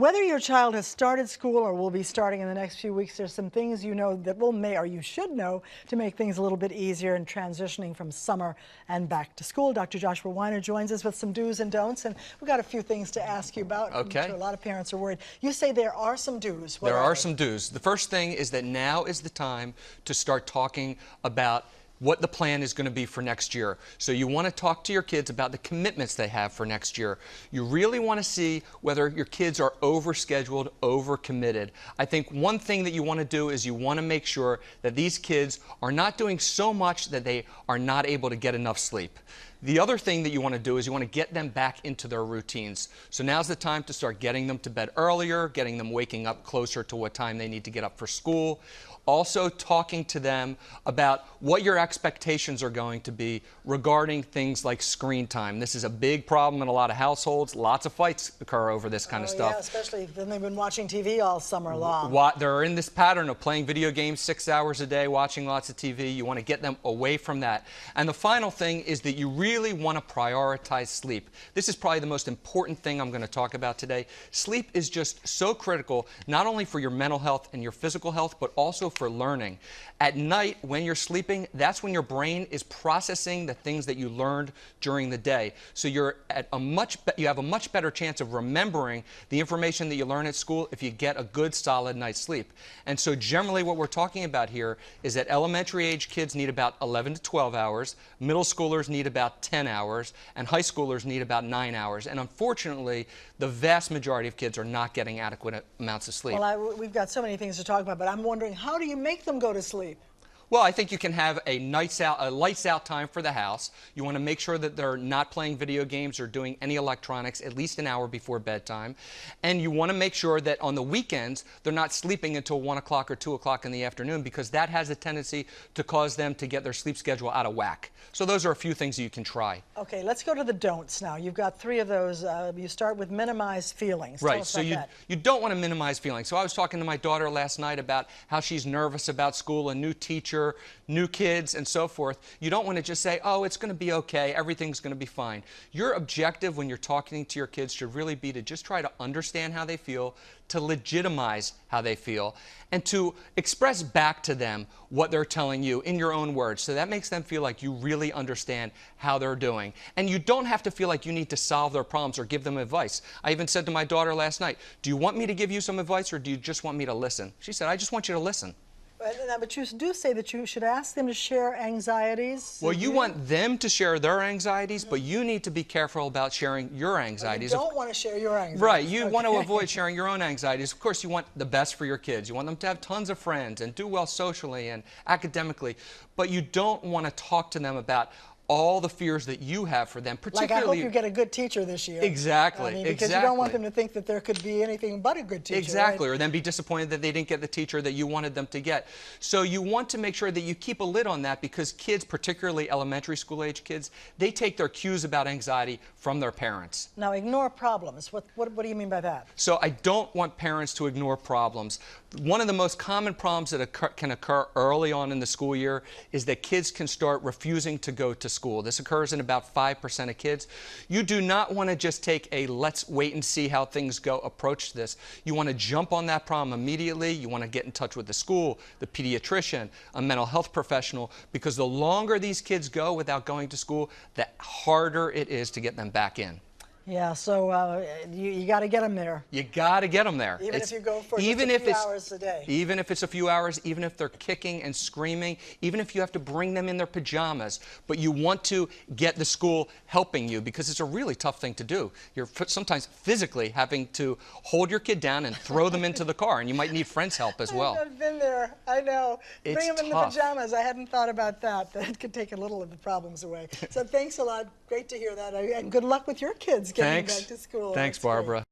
Whether your child has started school or will be starting in the next few weeks, there's some things you know that or you should know to make things a little bit easier in transitioning from summer and back to school. Dr. Joshua Weiner joins us with some do's and don'ts, and we've got a few things to ask you about. Okay. I'm sure a lot of parents are worried. You say there are some do's. There are some do's. The first thing is that now is the time to start talking about what the plan is going to be for next year. So you want to talk to your kids about the commitments they have for next year. You really want to see whether your kids are overscheduled, overcommitted. I think one thing that you want to do is you want to make sure that these kids are not doing so much that they are not able to get enough sleep. The other thing that you want to do is you want to get them back into their routines. So now's the time to start getting them to bed earlier, getting them waking up closer to what time they need to get up for school. Also talking to them about what your expectations are going to be regarding things like screen time. This is a big problem in a lot of households. Lots of fights occur over this kind of stuff. Yeah, especially when they've been watching TV all summer long. They're in this pattern of playing video games 6 hours a day, watching lots of TV. You want to get them away from that. And the final thing is that you really want to prioritize sleep. This is probably the most important thing I'm going to talk about today. Sleep is just so critical, not only for your mental health and your physical health, but also for learning. At night, when you're sleeping, that's when your brain is processing the things that you learned during the day. So you have a much better chance of remembering the information that you learn at school if you get a good, solid night's sleep. And so generally what we're talking about here is that elementary age kids need about 11 to 12 hours, middle schoolers need about 10 hours, and high schoolers need about 9 hours. And unfortunately, the vast majority of kids are not getting adequate amounts of sleep. Well, we've got so many things to talk about, but I'm wondering, how do you make them go to sleep? Well, I think you can have a lights out time for the house. You want to make sure that they're not playing video games or doing any electronics at least an hour before bedtime. And you want to make sure that on the weekends, they're not sleeping until 1 o'clock or 2 o'clock in the afternoon, because that has a tendency to cause them to get their sleep schedule out of whack. So those are a few things that you can try. Okay, let's go to the don'ts now. You've got 3 of those. You start with minimize feelings. Right, so you don't want to minimize feelings. So I was talking to my daughter last night about how she's nervous about school, a new teacher, new kids, and so forth. You don't want to just say, oh, it's going to be okay, everything's going to be fine. Your objective when you're talking to your kids should really be to just try to understand how they feel, to legitimize how they feel, and to express back to them what they're telling you in your own words. So that makes them feel like you really understand how they're doing. And you don't have to feel like you need to solve their problems or give them advice. I even said to my daughter last night, do you want me to give you some advice, or do you just want me to listen? She said, I just want you to listen. But you do say that you should ask them to share anxieties. Well, you want them to share their anxieties, but you need to be careful about sharing your anxieties. You don't want to share your anxieties. Right. You want to avoid sharing your own anxieties. Of course, you want the best for your kids. You want them to have tons of friends and do well socially and academically, but you don't want to talk to them about all the fears that you have for them, particularly... Like, I hope you get a good teacher this year. Exactly, because you don't want them to think that there could be anything but a good teacher. Exactly, right? Or then be disappointed that they didn't get the teacher that you wanted them to get. So you want to make sure that you keep a lid on that, because kids, particularly elementary school age kids, they take their cues about anxiety from their parents. Now, ignore problems. What do you mean by that? So I don't want parents to ignore problems. One of the most common problems that can occur early on in the school year is that kids can start refusing to go to school. This occurs in about 5% of kids. You do not want to just take a let's wait and see how things go approach to this. You want to jump on that problem immediately. You want to get in touch with the school, the pediatrician, a mental health professional, because the longer these kids go without going to school, the harder it is to get them back in. Yeah, so you got to get them there. You got to get them there. Even if you go for just a few hours a day. Even if it's a few hours, even if they're kicking and screaming, even if you have to bring them in their pajamas. But you want to get the school helping you, because it's a really tough thing to do. You're sometimes physically having to hold your kid down and throw them into the car, and you might need friends' help as well. I've been there. I know. It's Bring them in the pajamas. I hadn't thought about that. That could take a little of the problems away. So thanks a lot. Great to hear that. And good luck with your kids getting back to school. Thanks, Barbara.